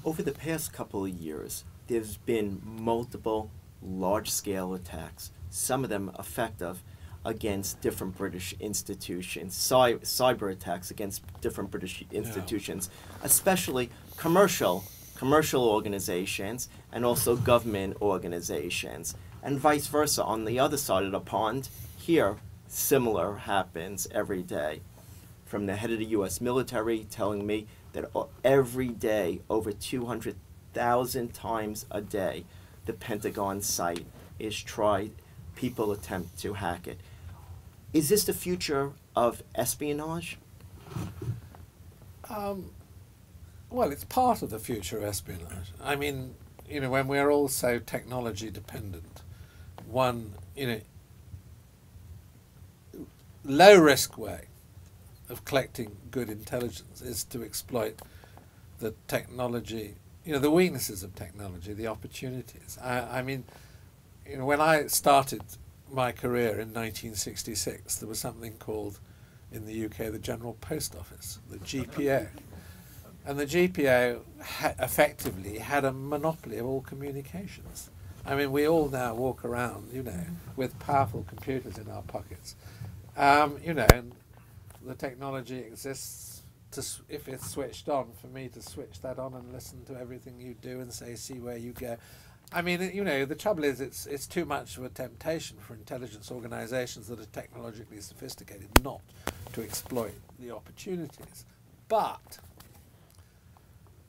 Over the past couple of years, there's been multiple large-scale attacks, some of them effective, against different British institutions, cyber attacks against different British institutions, especially commercial organizations and also government organizations, and vice versa. On the other side of the pond, here, similar happens every day. From the head of the U.S. military telling me that every day, over 200,000 times a day, the Pentagon site is tried, people attempt to hack it. Is this the future of espionage? Well, it's part of the future of espionage. I mean, you know, when we're all so technology dependent, one, you know, low-risk way of collecting good intelligence is to exploit the technology, you know, the weaknesses of technology, the opportunities. I mean, you know, when I started my career in 1966, there was something called, in the UK, the General Post Office, the GPO. And the GPO effectively had a monopoly of all communications. I mean, we all now walk around, you know, with powerful computers in our pockets. You know, and the technology exists to, if it's switched on, for me to switch that on and listen to everything you do and say, see where you go. I mean, you know, the trouble is it's too much of a temptation for intelligence organizations that are technologically sophisticated not to exploit the opportunities. But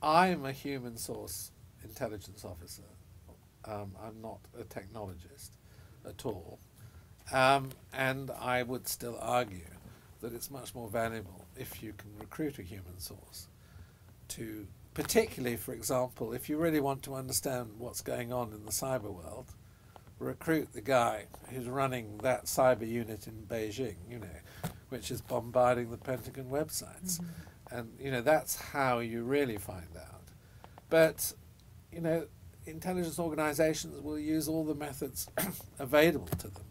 I'm a human source intelligence officer. I'm not a technologist at all. And I would still argue that it's much more valuable if you can recruit a human source to, particularly, for example, if you really want to understand what's going on in the cyber world, recruit the guy who's running that cyber unit in Beijing, you know, which is bombarding the Pentagon websites. And, you know, that's how you really find out. But, you know, intelligence organizations will use all the methods available to them.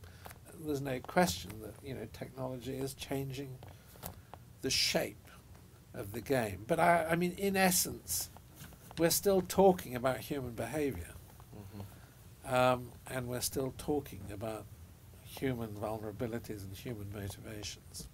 There's no question that, you know, technology is changing the shape of the game. But, I mean, in essence, we're still talking about human behavior. And we're still talking about human vulnerabilities and human motivations.